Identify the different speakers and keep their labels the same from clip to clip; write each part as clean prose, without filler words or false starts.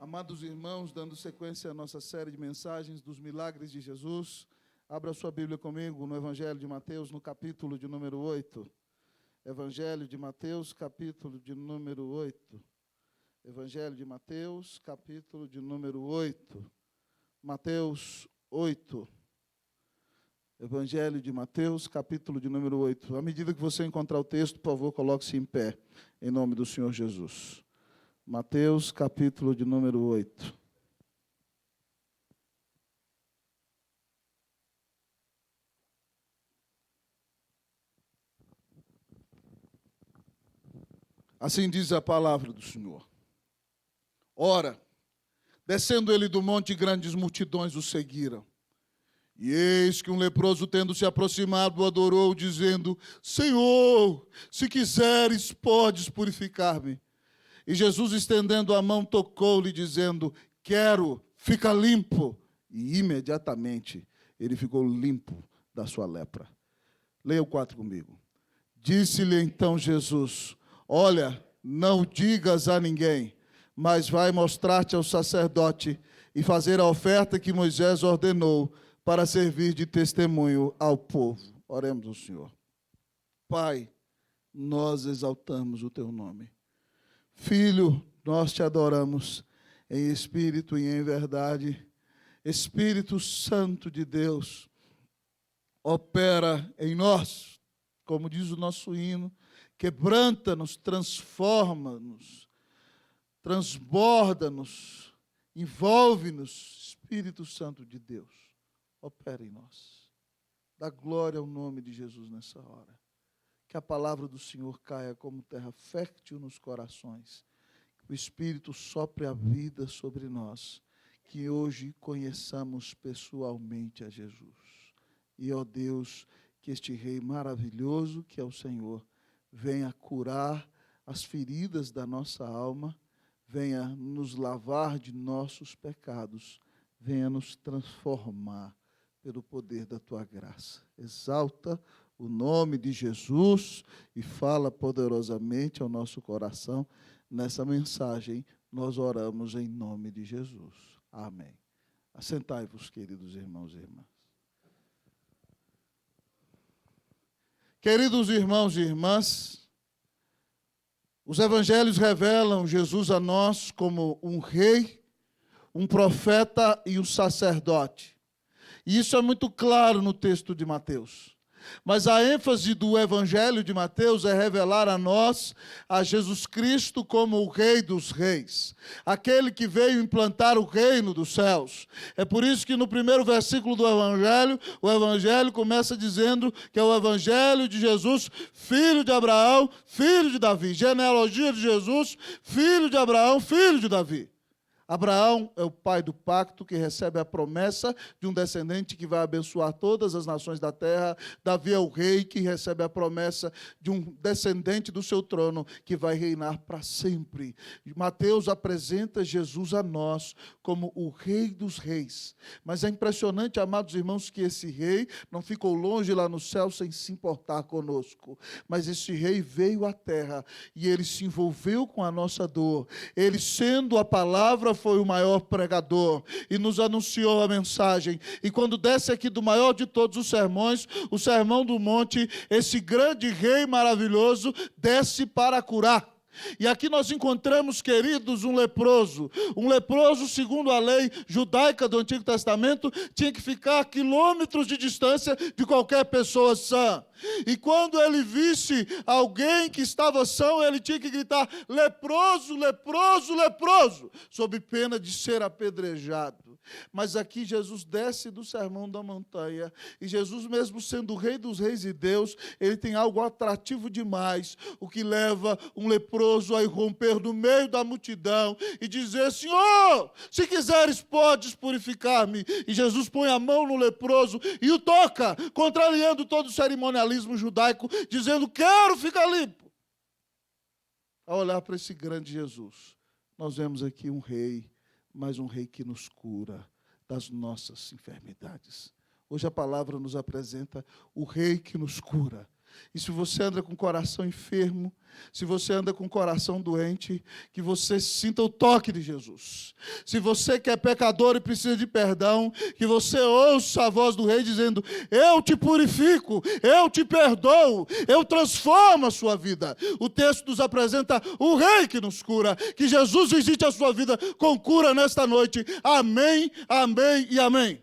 Speaker 1: Amados irmãos, dando sequência à nossa série de mensagens dos milagres de Jesus, abra sua Bíblia comigo no Evangelho de Mateus, no capítulo de número 8. Evangelho de Mateus, capítulo de número 8. Evangelho de Mateus, capítulo de número 8. Mateus 8. Evangelho de Mateus, capítulo de número 8. À medida que você encontrar o texto, por favor, coloque-se em pé, em nome do Senhor Jesus. Mateus, capítulo de número 8. Assim diz a palavra do Senhor. Ora, descendo ele do monte, grandes multidões o seguiram. E eis que um leproso, tendo se aproximado, o adorou, dizendo: Senhor, se quiseres, podes purificar-me. E Jesus, estendendo a mão, tocou-lhe, dizendo: Quero, fica limpo. E imediatamente ele ficou limpo da sua lepra. Leia o 4 comigo. Disse-lhe então Jesus: Olha, não digas a ninguém, mas vai mostrar-te ao sacerdote e fazer a oferta que Moisés ordenou para servir de testemunho ao povo. Oremos ao Senhor. Pai, nós exaltamos o teu nome. Filho, nós te adoramos em espírito e em verdade. Espírito Santo de Deus, opera em nós, como diz o nosso hino, quebranta-nos, transforma-nos, transborda-nos, envolve-nos. Espírito Santo de Deus, opera em nós. Dá glória ao nome de Jesus nessa hora. Que a palavra do Senhor caia como terra fértil nos corações. Que o Espírito sopre a vida sobre nós. Que hoje conheçamos pessoalmente a Jesus. E, ó Deus, que este Rei maravilhoso, que é o Senhor, venha curar as feridas da nossa alma, venha nos lavar de nossos pecados, venha nos transformar pelo poder da tua graça. Exalta o nome de Jesus e fala poderosamente ao nosso coração. Nessa mensagem, nós oramos em nome de Jesus. Amém. Assentai-vos, queridos irmãos e irmãs. Queridos irmãos e irmãs, os evangelhos revelam Jesus a nós como um rei, um profeta e um sacerdote. E isso é muito claro no texto de Mateus. Mas a ênfase do Evangelho de Mateus é revelar a nós a Jesus Cristo como o Rei dos Reis, aquele que veio implantar o reino dos céus. É por isso que no primeiro versículo do Evangelho, o Evangelho começa dizendo que é o Evangelho de Jesus, filho de Abraão, filho de Davi. Genealogia de Jesus, filho de Abraão, filho de Davi. Abraão é o pai do pacto que recebe a promessa de um descendente que vai abençoar todas as nações da terra. Davi é o rei que recebe a promessa de um descendente do seu trono que vai reinar para sempre. Mateus apresenta Jesus a nós como o Rei dos Reis. Mas é impressionante, amados irmãos, que esse rei não ficou longe lá no céu sem se importar conosco. Mas esse rei veio à terra e ele se envolveu com a nossa dor. Ele, sendo a palavra, foi o maior pregador e nos anunciou a mensagem. E quando desce aqui do maior de todos os sermões, o Sermão do Monte, esse grande rei maravilhoso desce para curar. E aqui nós encontramos, queridos, um leproso. Um leproso, segundo a lei judaica do Antigo Testamento, tinha que ficar a quilômetros de distância de qualquer pessoa sã. E quando ele visse alguém que estava são, ele tinha que gritar: leproso, leproso, leproso, sob pena de ser apedrejado. Mas aqui Jesus desce do Sermão da Montanha, e Jesus, mesmo sendo o Rei dos Reis e Deus, ele tem algo atrativo demais, o que leva um leproso a irromper no meio da multidão e dizer: Senhor, se quiseres, podes purificar-me. E Jesus põe a mão no leproso e o toca, contrariando todo o cerimonialismo judaico, dizendo: quero ficar limpo. Ao olhar para esse grande Jesus, nós vemos aqui um rei, mas um rei que nos cura das nossas enfermidades. Hoje a palavra nos apresenta o rei que nos cura. E se você anda com o coração enfermo, se você anda com o coração doente, que você sinta o toque de Jesus. Se você que é pecador e precisa de perdão, que você ouça a voz do Rei dizendo: eu te purifico, eu te perdoo, eu transformo a sua vida. O texto nos apresenta o Rei que nos cura, que Jesus visite a sua vida com cura nesta noite. Amém, amém e amém.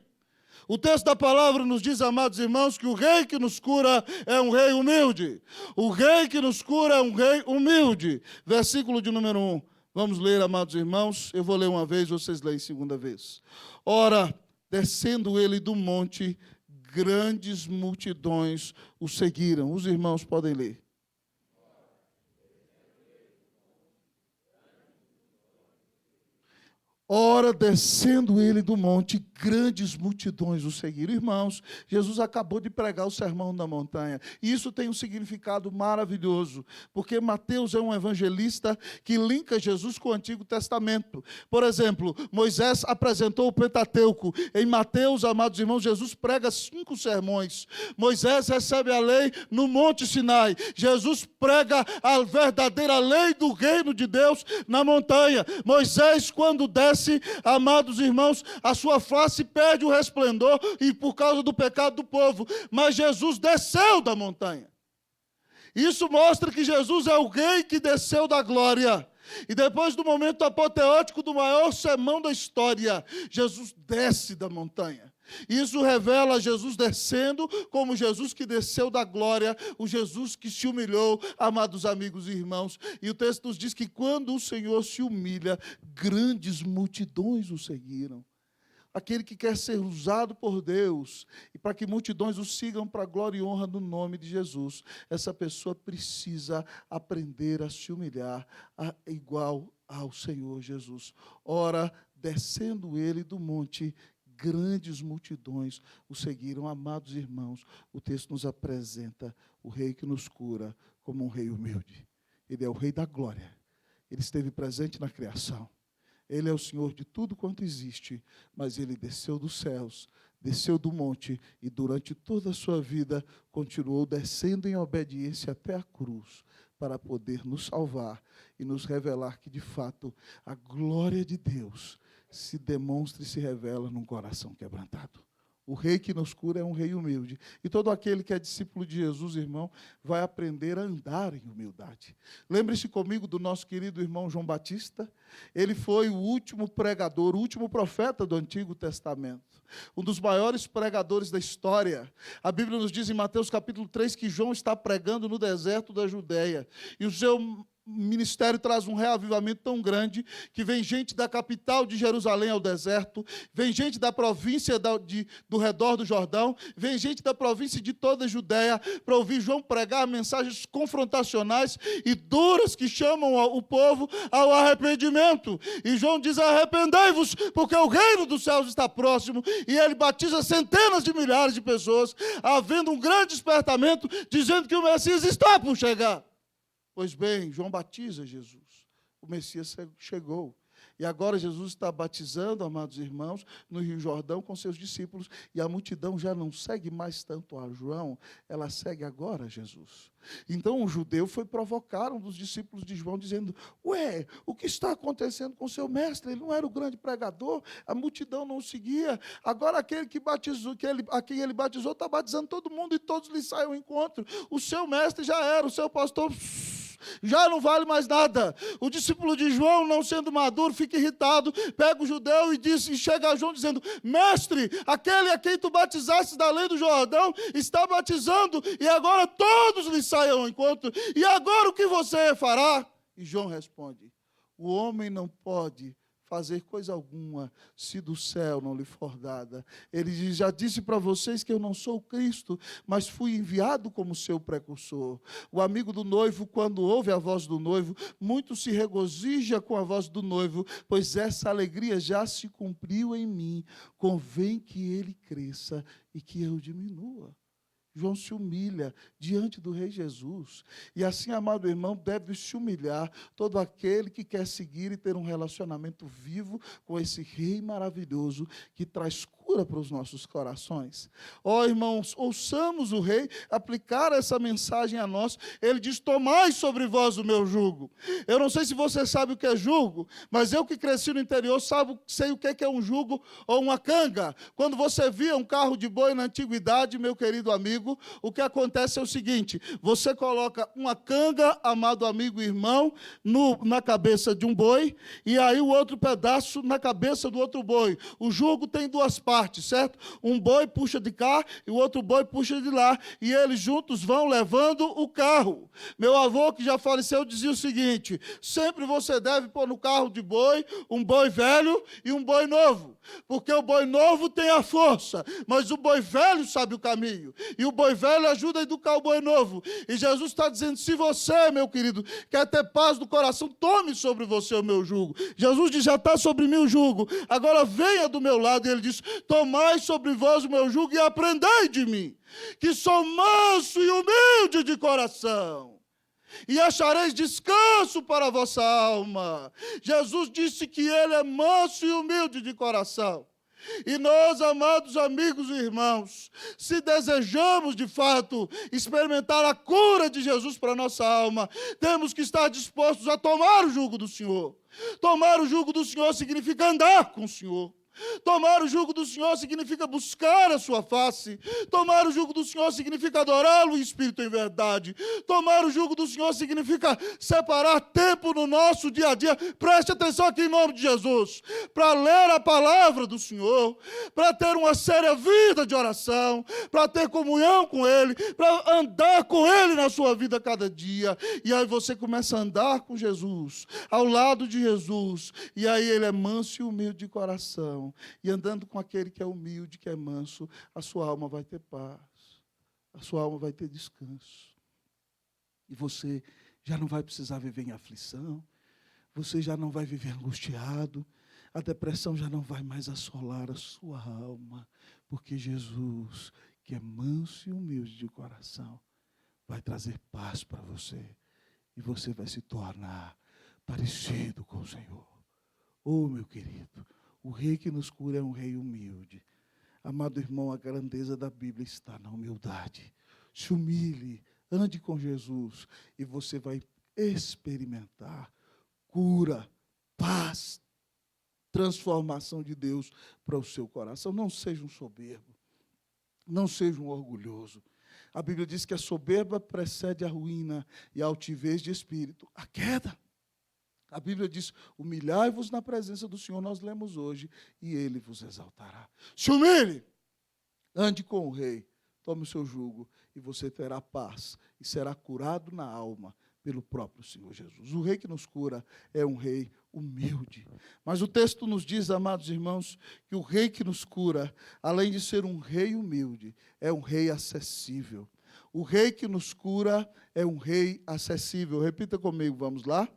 Speaker 1: O texto da palavra nos diz, amados irmãos, que o Rei que nos cura é um Rei humilde. O Rei que nos cura é um Rei humilde. Versículo de número 1. Vamos ler, amados irmãos. Eu vou ler uma vez, vocês leem segunda vez. Ora, descendo ele do monte, grandes multidões o seguiram. Os irmãos podem ler. Ora, descendo ele do monte, grandes multidões o seguiram. Irmãos, Jesus acabou de pregar o Sermão da Montanha. E isso tem um significado maravilhoso, porque Mateus é um evangelista que linka Jesus com o Antigo Testamento. Por exemplo, Moisés apresentou o Pentateuco. Em Mateus, amados irmãos, Jesus prega 5 sermões. Moisés recebe a lei no Monte Sinai. Jesus prega a verdadeira lei do reino de Deus na montanha. Moisés, quando desce, amados irmãos, a sua face perde o resplendor e por causa do pecado do povo. Mas Jesus desceu da montanha. Isso mostra que Jesus é o Rei que desceu da glória. E depois do momento apoteótico do maior sermão da história, Jesus desce da montanha. Isso revela Jesus descendo como Jesus que desceu da glória, o Jesus que se humilhou, amados amigos e irmãos. E o texto nos diz que quando o Senhor se humilha, grandes multidões o seguiram. Aquele que quer ser usado por Deus e para que multidões o sigam para a glória e honra do nome de Jesus, essa pessoa precisa aprender a se humilhar igual ao Senhor Jesus. Ora, descendo ele do monte, grandes multidões o seguiram. Amados irmãos, o texto nos apresenta o Rei que nos cura como um Rei humilde. Ele é o Rei da glória. Ele esteve presente na criação. Ele é o Senhor de tudo quanto existe, mas ele desceu dos céus, desceu do monte e durante toda a sua vida continuou descendo em obediência até a cruz para poder nos salvar e nos revelar que, de fato, a glória de Deus se demonstra e se revela num coração quebrantado. O Rei que nos cura é um Rei humilde. E todo aquele que é discípulo de Jesus, irmão, vai aprender a andar em humildade. Lembre-se comigo do nosso querido irmão João Batista. Ele foi o último pregador, o último profeta do Antigo Testamento. Um dos maiores pregadores da história. A Bíblia nos diz em Mateus capítulo 3 que João está pregando no deserto da Judéia. E o seu ministério traz um reavivamento tão grande que vem gente da capital de Jerusalém ao deserto, vem gente da província do redor do Jordão, vem gente da província de toda a Judéia para ouvir João pregar mensagens confrontacionais e duras que chamam o povo ao arrependimento. E João diz: arrependei-vos, porque o reino dos céus está próximo. E ele batiza centenas de milhares de pessoas, havendo um grande despertamento, dizendo que o Messias está por chegar. Pois bem, João batiza Jesus. O Messias chegou. E agora Jesus está batizando, amados irmãos, no Rio Jordão com seus discípulos. E a multidão já não segue mais tanto a João, ela segue agora a Jesus. Então um judeu foi provocar um dos discípulos de João, dizendo: ué, o que está acontecendo com seu mestre? Ele não era o grande pregador, a multidão não o seguia. Agora aquele que batizou, a quem ele batizou está batizando todo mundo e todos lhe saem ao encontro. O seu mestre já era, o seu pastor já não vale mais nada. O discípulo de João, não sendo maduro, fica irritado, pega o judeu e chega a João dizendo: mestre, aquele a quem tu batizaste da lei do Jordão está batizando e agora todos lhe saem ao encontro. E agora o que você fará? E João responde: o homem não pode fazer coisa alguma se do céu não lhe for dada. Ele diz: já disse para vocês que eu não sou o Cristo, mas fui enviado como seu precursor. O amigo do noivo, quando ouve a voz do noivo, muito se regozija com a voz do noivo, pois essa alegria já se cumpriu em mim. Convém que ele cresça e que eu diminua. João se humilha diante do Rei Jesus. E assim, amado irmão, deve se humilhar todo aquele que quer seguir e ter um relacionamento vivo com esse Rei maravilhoso que traz cura cura para os nossos corações. Ó, irmãos, ouçamos o rei aplicar essa mensagem a nós. Ele diz: tomai sobre vós o meu jugo. Eu não sei se você sabe o que é jugo, mas eu que cresci no interior sei o que é um jugo ou uma canga. Quando você via um carro de boi na antiguidade, meu querido amigo, o que acontece é o seguinte: você coloca uma canga, amado amigo e irmão, na cabeça de um boi, e aí o outro pedaço na cabeça do outro boi. O jugo tem duas partes, certo? Um boi puxa de cá e o outro boi puxa de lá, e eles juntos vão levando o carro. Meu avô, que já faleceu, dizia o seguinte: sempre você deve pôr no carro de boi um boi velho e um boi novo, porque o boi novo tem a força, mas o boi velho sabe o caminho, e o boi velho ajuda a educar o boi novo. E Jesus está dizendo: se você, meu querido, quer ter paz no coração, tome sobre você o meu jugo. Jesus diz: já está sobre mim o jugo, agora venha do meu lado. E ele diz: tomai sobre vós o meu jugo e aprendei de mim, que sou manso e humilde de coração, e achareis descanso para a vossa alma. Jesus disse que ele é manso e humilde de coração. E nós, amados amigos e irmãos, se desejamos de fato experimentar a cura de Jesus para a nossa alma, temos que estar dispostos a tomar o jugo do Senhor. Tomar o jugo do Senhor significa andar com o Senhor. Tomar o jugo do Senhor significa buscar a sua face. Tomar o jugo do Senhor significa adorá-lo em espírito e em verdade. Tomar o jugo do Senhor significa separar tempo no nosso dia a dia. Preste atenção aqui em nome de Jesus. Para ler a palavra do Senhor, para ter uma séria vida de oração, para ter comunhão com Ele, para andar com Ele na sua vida cada dia. E aí você começa a andar com Jesus, ao lado de Jesus. E aí Ele é manso e humilde de coração. E andando com aquele que é humilde, que é manso, a sua alma vai ter paz, a sua alma vai ter descanso. E você já não vai precisar viver em aflição, você já não vai viver angustiado, a depressão já não vai mais assolar a sua alma, porque Jesus, que é manso e humilde de coração, vai trazer paz para você, e você vai se tornar parecido com o Senhor. Oh, meu querido, o rei que nos cura é um rei humilde. Amado irmão, a grandeza da Bíblia está na humildade. Se humilhe, ande com Jesus e você vai experimentar cura, paz, transformação de Deus para o seu coração. Não seja um soberbo, não seja um orgulhoso. A Bíblia diz que a soberba precede a ruína e a altivez de espírito, a queda. A Bíblia diz: humilhai-vos na presença do Senhor, nós lemos hoje, e Ele vos exaltará. Se humilhe, ande com o rei, tome o seu jugo, e você terá paz, e será curado na alma pelo próprio Senhor Jesus. O rei que nos cura é um rei humilde. Mas o texto nos diz, amados irmãos, que o rei que nos cura, além de ser um rei humilde, é um rei acessível. O rei que nos cura é um rei acessível. Repita comigo, vamos lá.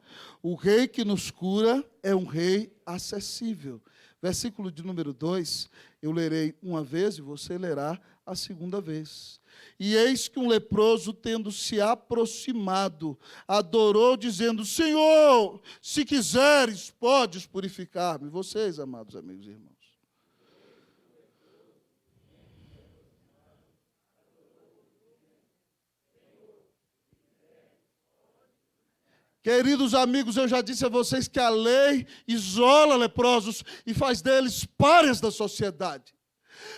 Speaker 1: O rei que nos cura é um rei acessível. Versículo de número 2, eu lerei uma vez e você lerá a segunda vez. E eis que um leproso, tendo se aproximado, adorou, dizendo: Senhor, se quiseres, podes purificar-me. Vocês, amados amigos e irmãos. Queridos amigos, eu já disse a vocês que a lei isola leprosos e faz deles párias da sociedade.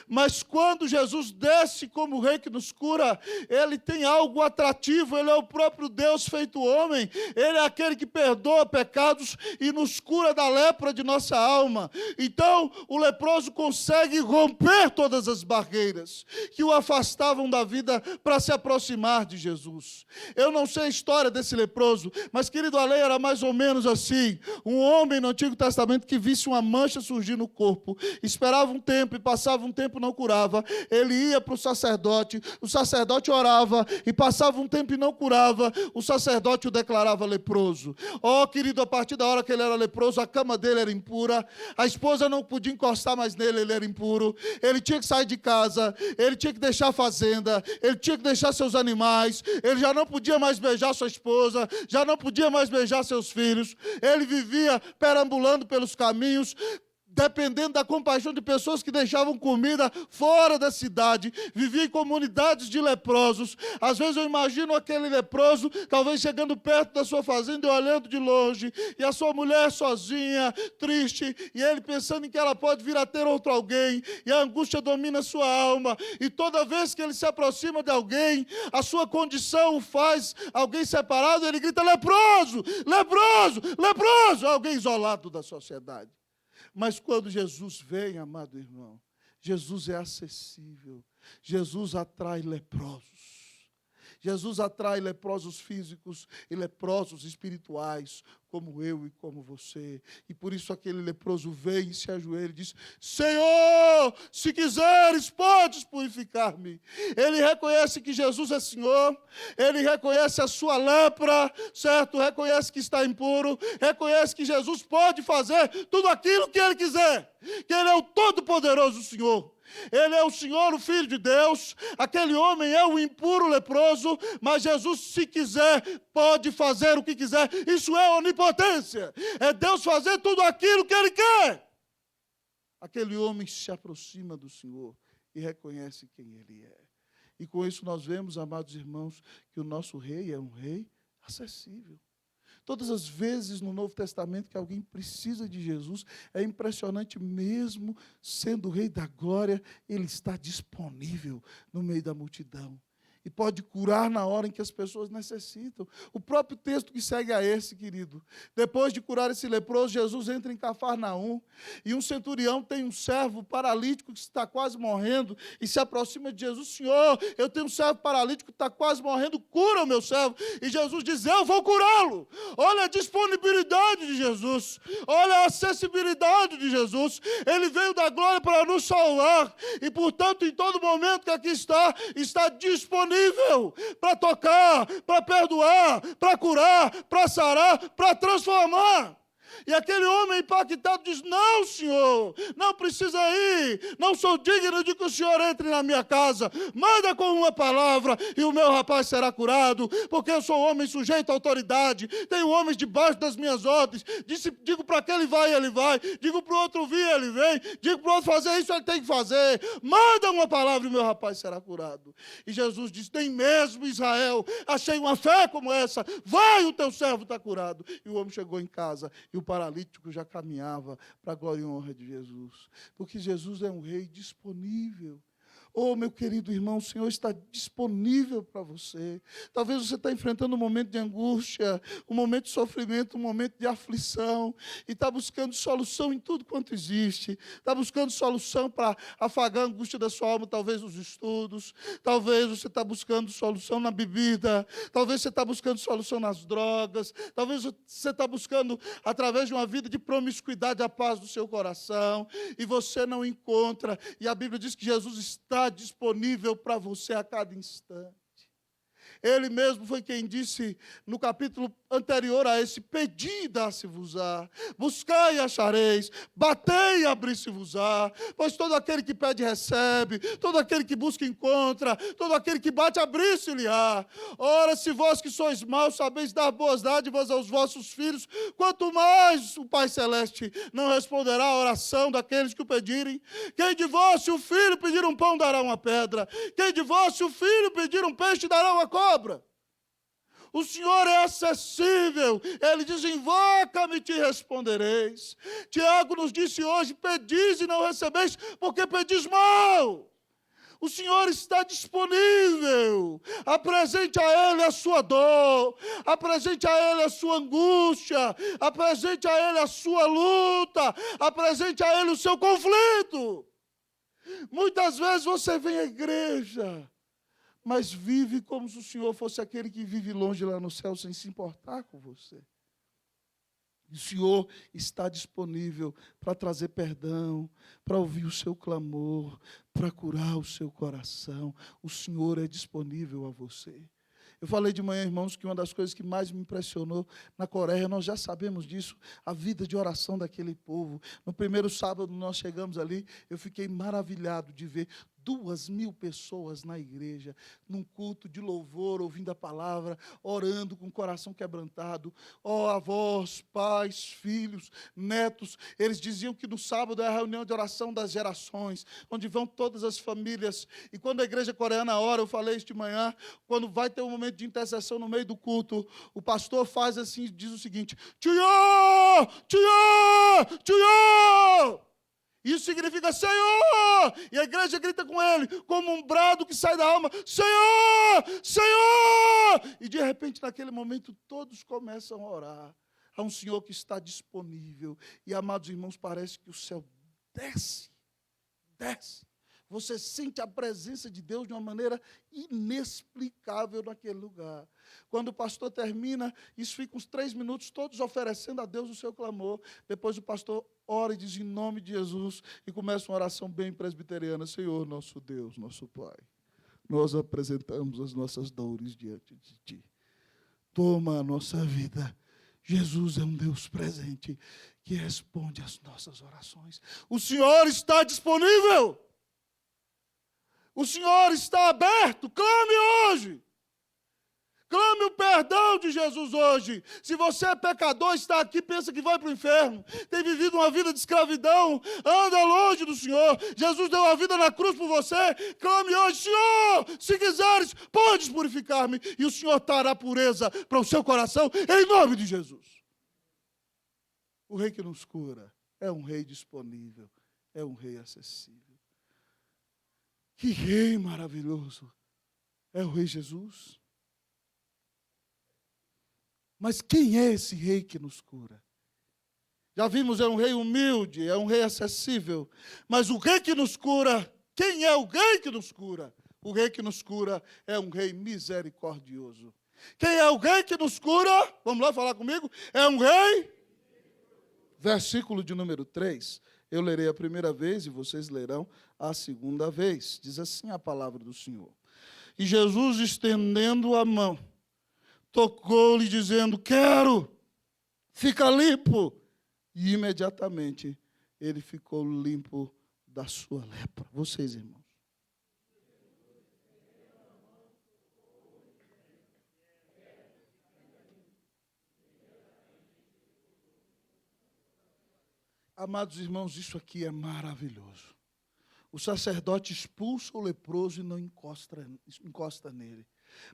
Speaker 1: Mas quando Jesus desce como o rei que nos cura, ele tem algo atrativo, ele é o próprio Deus feito homem, ele é aquele que perdoa pecados e nos cura da lepra de nossa alma. Então, o leproso consegue romper todas as barreiras que o afastavam da vida para se aproximar de Jesus. Eu não sei a história desse leproso, mas, querido, a lei era mais ou menos assim: um homem no Antigo Testamento que visse uma mancha surgir no corpo, esperava um tempo e passava um tempo não curava, ele ia para o sacerdote orava e passava um tempo e não curava, o sacerdote o declarava leproso. Oh, querido, a partir da hora que ele era leproso, a cama dele era impura, a esposa não podia encostar mais nele, ele era impuro, ele tinha que sair de casa, ele tinha que deixar a fazenda, ele tinha que deixar seus animais, ele já não podia mais beijar sua esposa, já não podia mais beijar seus filhos, ele vivia perambulando pelos caminhos, dependendo da compaixão de pessoas que deixavam comida fora da cidade, viviam em comunidades de leprosos. Às vezes eu imagino aquele leproso, talvez chegando perto da sua fazenda e olhando de longe, e a sua mulher sozinha, triste, e ele pensando em que ela pode vir a ter outro alguém, e a angústia domina a sua alma, e toda vez que ele se aproxima de alguém, a sua condição o faz alguém separado, ele grita: leproso, leproso, leproso, alguém isolado da sociedade. Mas quando Jesus vem, amado irmão, Jesus é acessível. Jesus atrai leprosos. Jesus atrai leprosos físicos e leprosos espirituais, como eu e como você. E por isso aquele leproso vem e se ajoelha e diz: Senhor, se quiseres, podes purificar-me. Ele reconhece que Jesus é Senhor, ele reconhece a sua lepra, certo? Reconhece que está impuro, reconhece que Jesus pode fazer tudo aquilo que ele quiser, que ele é o todo-poderoso Senhor. Ele é o Senhor, o Filho de Deus. Aquele homem é o impuro leproso, mas Jesus, se quiser, pode fazer o que quiser. Isso é onipotência. É Deus fazer tudo aquilo que Ele quer. Aquele homem se aproxima do Senhor e reconhece quem Ele é. E com isso nós vemos, amados irmãos, que o nosso rei é um rei acessível. Todas as vezes no Novo Testamento que alguém precisa de Jesus, é impressionante, mesmo sendo o Rei da Glória, Ele está disponível no meio da multidão. E pode curar na hora em que as pessoas necessitam. O próprio texto que segue a esse, querido. Depois de curar esse leproso, Jesus entra em Cafarnaum. E um centurião tem um servo paralítico que está quase morrendo. E se aproxima de Jesus: Senhor, eu tenho um servo paralítico que está quase morrendo, cura o meu servo. E Jesus diz: eu vou curá-lo. Olha a disponibilidade de Jesus. Olha a acessibilidade de Jesus. Ele veio da glória para nos salvar. E, portanto, em todo momento que aqui está disponível para tocar, para perdoar, para curar, para sarar, para transformar. E aquele homem impactado diz: não, Senhor, não precisa ir, não sou digno de que o Senhor entre na minha casa, manda com uma palavra e o meu rapaz será curado, porque eu sou homem sujeito à autoridade, tenho homens debaixo das minhas ordens, digo para aquele vai, ele vai, digo para o outro vir, ele vem, digo para o outro fazer isso, ele tem que fazer, manda uma palavra e o meu rapaz será curado. E Jesus diz: nem mesmo Israel achei uma fé como essa, vai, o teu servo está curado. E o homem chegou em casa e o paralítico já caminhava para a glória e honra de Jesus, porque Jesus é um rei disponível. Oh, meu querido irmão, o Senhor está disponível para você. Talvez você está enfrentando um momento de angústia, um momento de sofrimento, um momento de aflição, e está buscando solução em tudo quanto existe. Está buscando solução para afagar a angústia da sua alma, talvez nos estudos, talvez você está buscando solução na bebida, talvez você está buscando solução nas drogas, talvez você está buscando, através de uma vida de promiscuidade, a paz do seu coração, e você não encontra. E a Bíblia diz que Jesus está disponível para você a cada instante. Ele mesmo foi quem disse no capítulo anterior a esse: pedi e dá-se-vos-á, buscai e achareis, batei e abrir-se-vos-á, pois todo aquele que pede recebe, todo aquele que busca encontra, todo aquele que bate abrir-se-lhe-á. Ora, se vós que sois maus sabeis dar boas dádivas aos vossos filhos, quanto mais o Pai Celeste não responderá à oração daqueles que o pedirem. Quem de vós, se o filho pedir um pão, dará uma pedra? Quem de vós, se o filho pedir um peixe, dará uma cobra? O Senhor é acessível. Ele diz: invoca-me e te respondereis. Tiago nos disse hoje: pedis e não recebeis, porque pedis mal. O Senhor está disponível. Apresente a Ele a sua dor, apresente a Ele a sua angústia, apresente a Ele a sua luta, apresente a Ele o seu conflito. Muitas vezes você vem à igreja, mas vive como se o Senhor fosse aquele que vive longe lá no céu, sem se importar com você. O Senhor está disponível para trazer perdão, para ouvir o seu clamor, para curar o seu coração. O Senhor é disponível a você. Eu falei de manhã, irmãos, que uma das coisas que mais me impressionou na Coreia, nós já sabemos disso, a vida de oração daquele povo. No primeiro sábado nós chegamos ali, eu fiquei maravilhado de ver 2.000 pessoas na igreja, num culto de louvor, ouvindo a palavra, orando com o coração quebrantado. Avós, pais, filhos, netos. Eles diziam que no sábado é a reunião de oração das gerações, onde vão todas as famílias. E quando a igreja coreana ora, eu falei isso de manhã, quando vai ter um momento de intercessão no meio do culto, o pastor faz assim, diz o seguinte: Tio! Tio! Tio! Isso significa Senhor! E a igreja grita com ele, como um brado que sai da alma: Senhor! Senhor! E de repente, naquele momento, todos começam a orar. Há um Senhor que está disponível. E, amados irmãos, parece que o céu desce. Você sente a presença de Deus de uma maneira inexplicável naquele lugar. Quando o pastor termina, isso fica uns 3 minutos, todos oferecendo a Deus o seu clamor. Depois o pastor ora e diz em nome de Jesus, e começa uma oração bem presbiteriana: Senhor, nosso Deus, nosso Pai, nós apresentamos as nossas dores diante de Ti. Toma a nossa vida. Jesus é um Deus presente que responde às nossas orações. O Senhor está disponível. O Senhor está aberto. Clame hoje. Clame o perdão de Jesus hoje. Se você é pecador, está aqui, pensa que vai para o inferno, tem vivido uma vida de escravidão, anda longe do Senhor. Jesus deu a vida na cruz por você. Clame hoje: Senhor, se quiseres, podes purificar-me. E o Senhor trará pureza para o seu coração, em nome de Jesus. O Rei que nos cura é um Rei disponível, é um Rei acessível. Que Rei maravilhoso é o Rei Jesus. Mas quem é esse Rei que nos cura? Já vimos, é um Rei humilde, é um Rei acessível. Mas o Rei que nos cura, quem é o Rei que nos cura? O Rei que nos cura é um Rei misericordioso. Quem é o Rei que nos cura? Vamos lá falar comigo? É um Rei. Versículo de número 3. Eu lerei a primeira vez e vocês lerão a segunda vez. Diz assim a palavra do Senhor: E Jesus, estendendo a mão, tocou-lhe, dizendo: quero, fica limpo. E imediatamente ele ficou limpo da sua lepra. Vocês, irmãos. Amados irmãos, isso aqui é maravilhoso. O sacerdote expulsa o leproso e não encosta nele.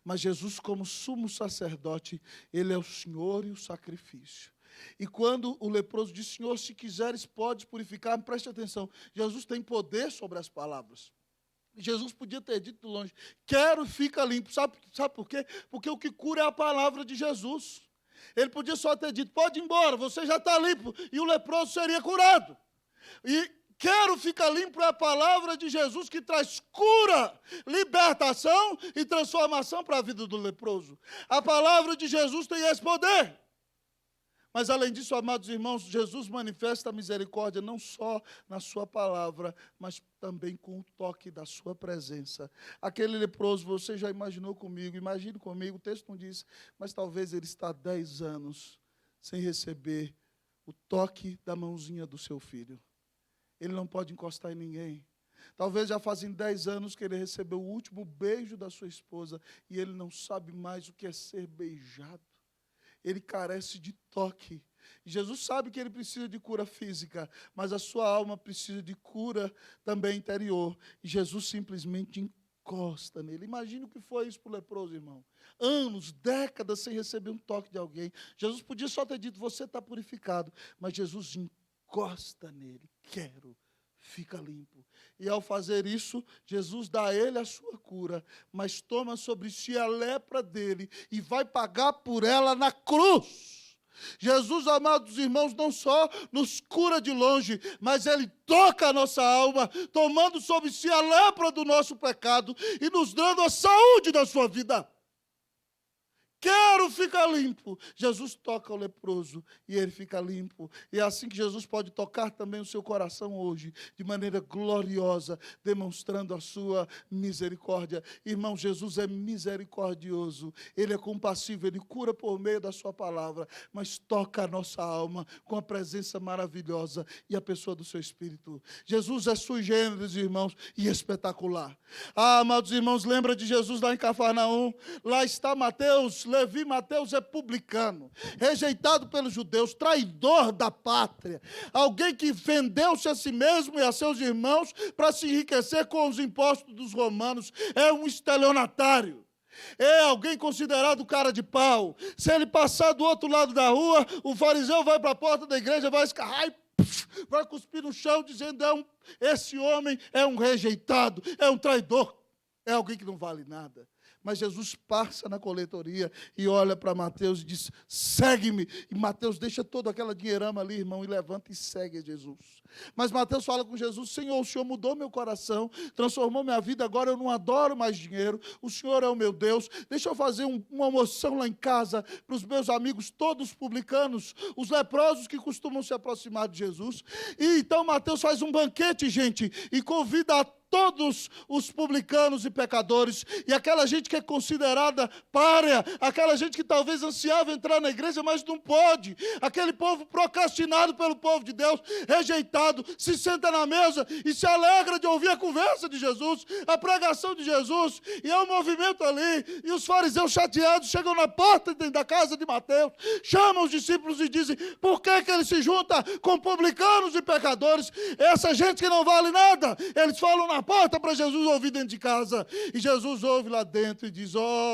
Speaker 1: Mas Jesus, como sumo sacerdote, ele é o Senhor e o sacrifício. E quando o leproso diz: Senhor, se quiseres, podes purificar-me, preste atenção, Jesus tem poder sobre as palavras. Jesus podia ter dito de longe: quero, fica limpo. Sabe por quê? Porque o que cura é a palavra de Jesus. Ele podia só ter dito: pode ir embora, você já está limpo, e o leproso seria curado. E quero, fica limpo é a palavra de Jesus que traz cura, libertação e transformação para a vida do leproso. A palavra de Jesus tem esse poder. Mas, além disso, amados irmãos, Jesus manifesta a misericórdia não só na sua palavra, mas também com o toque da sua presença. Aquele leproso, você já imaginou comigo, imagine comigo, o texto não diz, mas talvez ele está há 10 anos sem receber o toque da mãozinha do seu filho. Ele não pode encostar em ninguém. Talvez já fazem 10 anos que ele recebeu o último beijo da sua esposa e ele não sabe mais o que é ser beijado. Ele carece de toque. Jesus sabe que ele precisa de cura física, mas a sua alma precisa de cura também interior. E Jesus simplesmente encosta nele. Imagina o que foi isso para o leproso, irmão. Anos, décadas sem receber um toque de alguém. Jesus podia só ter dito: você está purificado. Mas Jesus encosta nele. Quero, fica limpo. E ao fazer isso, Jesus dá a ele a sua cura, mas toma sobre si a lepra dele e vai pagar por ela na cruz. Jesus, amados irmãos, não só nos cura de longe, mas ele toca a nossa alma, tomando sobre si a lepra do nosso pecado e nos dando a saúde da sua vida. quero ficar limpo. Jesus toca o leproso e ele fica limpo. E é assim que Jesus pode tocar também o seu coração hoje, de maneira gloriosa, demonstrando a sua misericórdia. Irmão, Jesus é misericordioso, ele é compassivo, ele cura por meio da sua palavra, mas toca a nossa alma com a presença maravilhosa e a pessoa do seu Espírito. Jesus é sui generis, irmãos, e espetacular. Amados irmãos, lembra de Jesus lá em Cafarnaum? Lá está Mateus, Levi. Mateus é publicano, rejeitado pelos judeus, traidor da pátria, alguém que vendeu-se a si mesmo e a seus irmãos para se enriquecer com os impostos dos romanos, é um estelionatário. É alguém considerado cara de pau. Se ele passar do outro lado da rua, o fariseu vai para a porta da igreja, vai escarrar e vai cuspir no chão, dizendo: esse homem é um rejeitado, é um traidor, é alguém que não vale nada. Mas Jesus passa na coletoria e olha para Mateus e diz: segue-me. E Mateus deixa toda aquela dinheirama ali, irmão, e levanta e segue Jesus. Mas Mateus fala com Jesus: Senhor, o Senhor mudou meu coração, transformou minha vida, agora eu não adoro mais dinheiro, o Senhor é o meu Deus, deixa eu fazer uma almoção lá em casa para os meus amigos, todos publicanos, os leprosos que costumam se aproximar de Jesus. E então Mateus faz um banquete, gente, e convida a todos os publicanos e pecadores, e aquela gente que é considerada pária, aquela gente que talvez ansiava entrar na igreja, mas não pode, aquele povo procrastinado pelo povo de Deus, rejeitado, se senta na mesa e se alegra de ouvir a conversa de Jesus, a pregação de Jesus, e é um movimento ali, e os fariseus chateados chegam na porta da casa de Mateus, chamam os discípulos e dizem: por que ele se junta com publicanos e pecadores, essa gente que não vale nada? Eles falam na porta para Jesus ouvir dentro de casa. E Jesus ouve lá dentro e diz: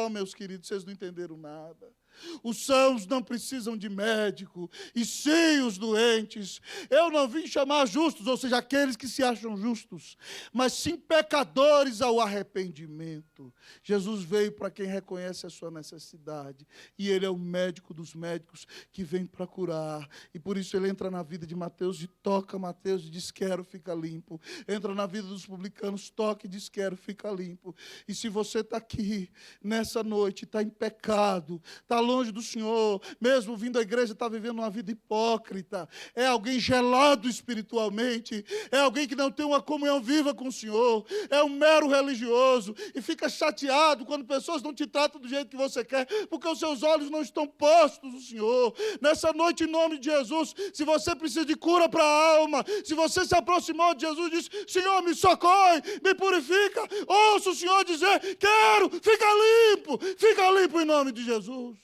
Speaker 1: meus queridos, vocês não entenderam nada. Os sãos não precisam de médico, e sim os doentes. Eu não vim chamar justos, ou seja, aqueles que se acham justos, mas sim pecadores ao arrependimento. Jesus veio para quem reconhece a sua necessidade, e ele é o médico dos médicos que vem para curar. E por isso ele entra na vida de Mateus e toca Mateus e diz: quero ficar limpo. Entra na vida dos publicanos, toca e diz: quero ficar limpo. E se você está aqui nessa noite, está em pecado, está longe do Senhor, mesmo vindo à igreja, está vivendo uma vida hipócrita, é alguém gelado espiritualmente, é alguém que não tem uma comunhão viva com o Senhor, é um mero religioso, e fica chateado quando pessoas não te tratam do jeito que você quer, porque os seus olhos não estão postos no Senhor. Nessa noite, em nome de Jesus, se você precisa de cura para a alma, se você se aproximou de Jesus e disse: Senhor, me socorre, me purifica, ouça o Senhor dizer: quero, fica limpo em nome de Jesus.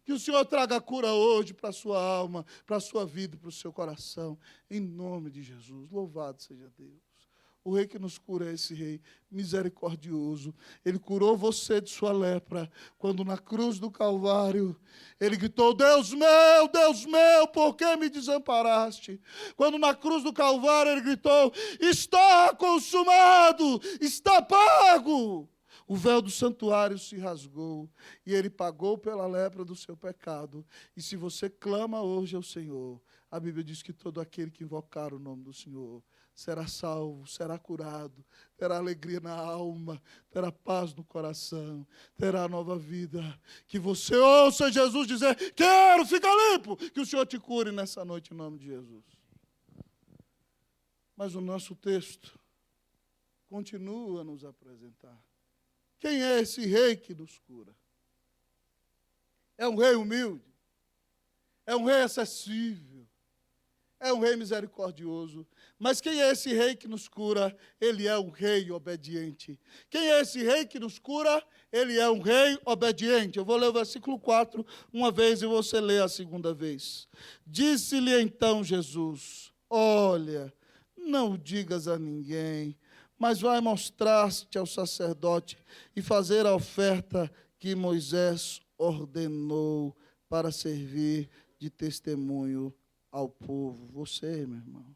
Speaker 1: Que o Senhor traga cura hoje para a sua alma, para a sua vida, para o seu coração, em nome de Jesus. Louvado seja Deus. O rei que nos cura é esse rei misericordioso. Ele curou você de sua lepra, quando na cruz do Calvário, ele gritou: Deus meu, por que me desamparaste? Quando na cruz do Calvário ele gritou: está consumado, está pago. O véu do santuário se rasgou e ele pagou pela lepra do seu pecado. E se você clama hoje ao Senhor, a Bíblia diz que todo aquele que invocar o nome do Senhor será salvo, será curado, terá alegria na alma, terá paz no coração, terá nova vida. Que você ouça Jesus dizer: quero ficar limpo, que o Senhor te cure nessa noite em nome de Jesus. Mas o nosso texto continua a nos apresentar. Quem é esse rei que nos cura? É um rei humilde, é um rei acessível, é um rei misericordioso. Mas quem é esse rei que nos cura? Ele é um rei obediente. Quem é esse rei que nos cura? Ele é um rei obediente. Eu vou ler o versículo 4 uma vez e você lê a segunda vez. Disse-lhe então Jesus: olha, não o digas a ninguém, mas vai mostrar-te ao sacerdote e fazer a oferta que Moisés ordenou para servir de testemunho ao povo. Você, meu irmão.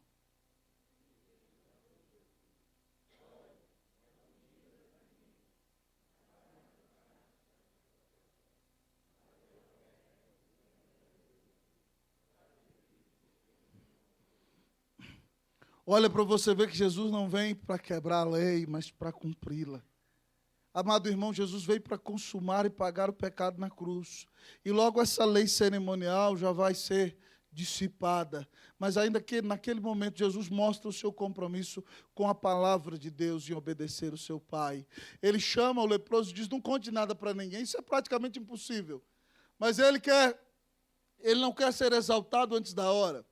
Speaker 1: Olha para você ver que Jesus não vem para quebrar a lei, mas para cumpri-la. Amado irmão, Jesus veio para consumar e pagar o pecado na cruz. E logo essa lei cerimonial já vai ser dissipada. Mas ainda que naquele momento Jesus mostra o seu compromisso com a palavra de Deus em obedecer o seu Pai. Ele chama o leproso e diz, não conte nada para ninguém. Isso é praticamente impossível. Mas ele não quer ser exaltado antes da hora.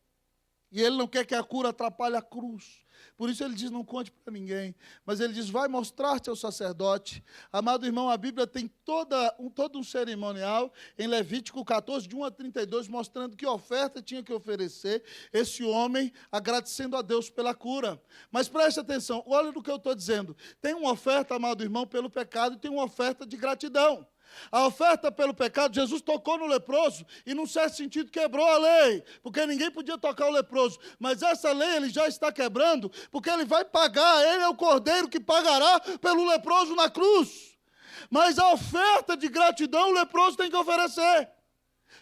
Speaker 1: E ele não quer que a cura atrapalhe a cruz. Por isso ele diz, não conte para ninguém. Mas ele diz, vai mostrar-te ao sacerdote. Amado irmão, a Bíblia tem todo um cerimonial em Levítico 14, de 1 a 32, mostrando que oferta tinha que oferecer esse homem, agradecendo a Deus pela cura. Mas preste atenção, olha no que eu estou dizendo. Tem uma oferta, amado irmão, pelo pecado e tem uma oferta de gratidão. A oferta pelo pecado, Jesus tocou no leproso e, num certo sentido, quebrou a lei, porque ninguém podia tocar o leproso. Mas essa lei ele já está quebrando, porque ele vai pagar, ele é o cordeiro que pagará pelo leproso na cruz. Mas a oferta de gratidão o leproso tem que oferecer,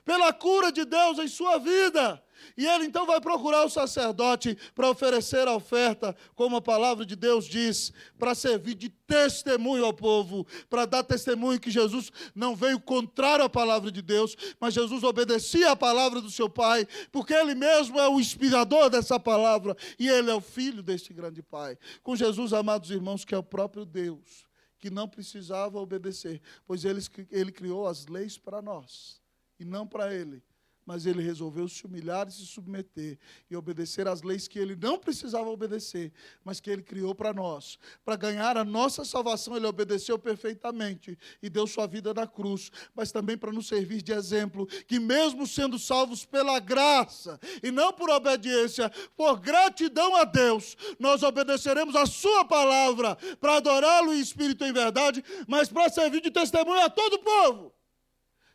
Speaker 1: pela cura de Deus em sua vida. E ele então vai procurar o sacerdote para oferecer a oferta, como a palavra de Deus diz, para servir de testemunho ao povo, para dar testemunho que Jesus não veio contrário à palavra de Deus, mas Jesus obedecia à palavra do seu Pai, porque ele mesmo é o inspirador dessa palavra, e ele é o filho deste grande Pai. Com Jesus, amados irmãos, que é o próprio Deus, que não precisava obedecer, pois ele criou as leis para nós, e não para ele. Mas ele resolveu se humilhar e se submeter e obedecer às leis que ele não precisava obedecer, mas que ele criou para nós. Para ganhar a nossa salvação, ele obedeceu perfeitamente e deu sua vida na cruz, mas também para nos servir de exemplo, que mesmo sendo salvos pela graça e não por obediência, por gratidão a Deus, nós obedeceremos a sua palavra para adorá-lo em espírito e em verdade, mas para servir de testemunho a todo o povo,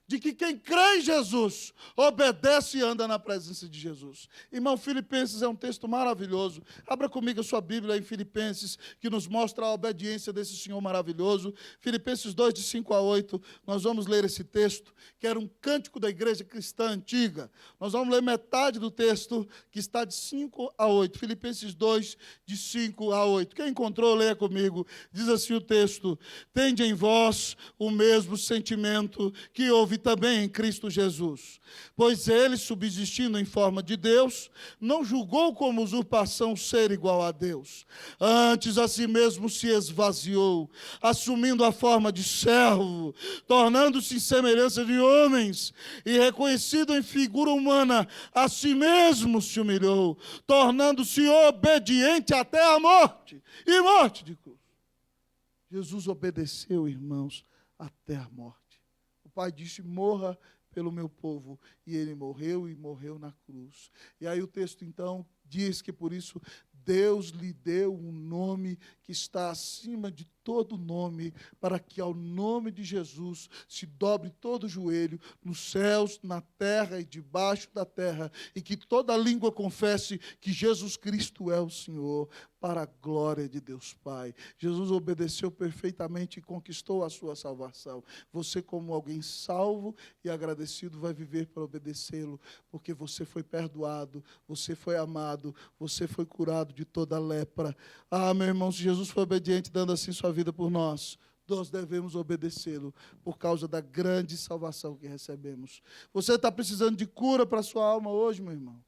Speaker 1: de que quem crê em Jesus, obedece e anda na presença de Jesus. Irmão, Filipenses é um texto maravilhoso. Abra comigo a sua Bíblia em Filipenses, que nos mostra a obediência desse Senhor maravilhoso. Filipenses 2, de 5 a 8, nós vamos ler esse texto, que era um cântico da igreja cristã antiga. Nós vamos ler metade do texto, que está de 5 a 8. Filipenses 2, de 5 a 8. Quem encontrou, leia comigo. Diz assim o texto: tende em vós o mesmo sentimento que houve também em Cristo Jesus. Pois ele, subsistindo em forma de Deus, não julgou como usurpação ser igual a Deus. Antes a si mesmo se esvaziou, assumindo a forma de servo, tornando-se em semelhança de homens, e reconhecido em figura humana, a si mesmo se humilhou, tornando-se obediente até a morte, e morte de cruz. Jesus obedeceu, irmãos, até a morte. O Pai disse, morra pelo meu povo. E ele morreu e morreu na cruz. E aí o texto, então, diz que por isso Deus lhe deu um nome que está acima de todo nome, para que ao nome de Jesus se dobre todo o joelho, nos céus, na terra e debaixo da terra, e que toda língua confesse que Jesus Cristo é o Senhor, para a glória de Deus Pai. Jesus obedeceu perfeitamente e conquistou a sua salvação. Você, como alguém salvo e agradecido, vai viver para obedecê-lo, porque você foi perdoado, você foi amado, você foi curado de toda lepra. Ah, meu irmão, se Jesus foi obediente, dando assim sua vida por nós devemos obedecê-lo por causa da grande salvação que recebemos. Você está precisando de cura para a sua alma hoje, meu irmão?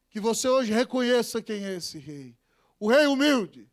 Speaker 1: Que você hoje reconheça quem é esse rei. O rei humilde.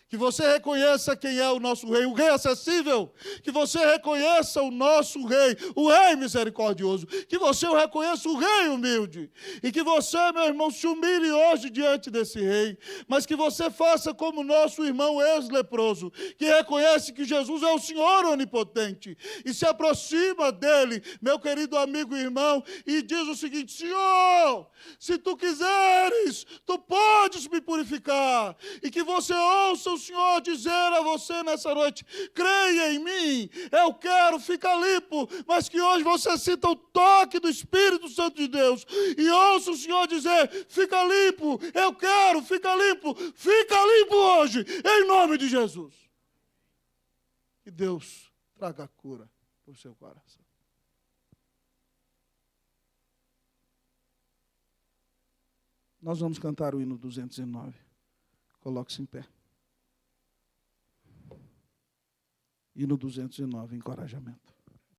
Speaker 1: Que você reconheça quem é o nosso rei, o rei acessível. Que você reconheça o nosso rei, o rei misericordioso. Que você o reconheça, o rei humilde. E que você, meu irmão, se humilhe hoje diante desse rei. Mas que você faça como nosso irmão ex-leproso, que reconhece que Jesus é o Senhor onipotente. E se aproxima dele, meu querido amigo e irmão, e diz o seguinte: Senhor, se tu quiseres, tu podes me purificar. E que você ouça o Senhor dizer a você nessa noite: creia em mim, eu quero, fica limpo. Mas que hoje você sinta o toque do Espírito Santo de Deus e ouça o Senhor dizer: fica limpo, eu quero, fica limpo hoje, em nome de Jesus. Que Deus traga a cura para o seu coração. Nós vamos cantar o hino 209. Coloque-se em pé. E no 209, encorajamento.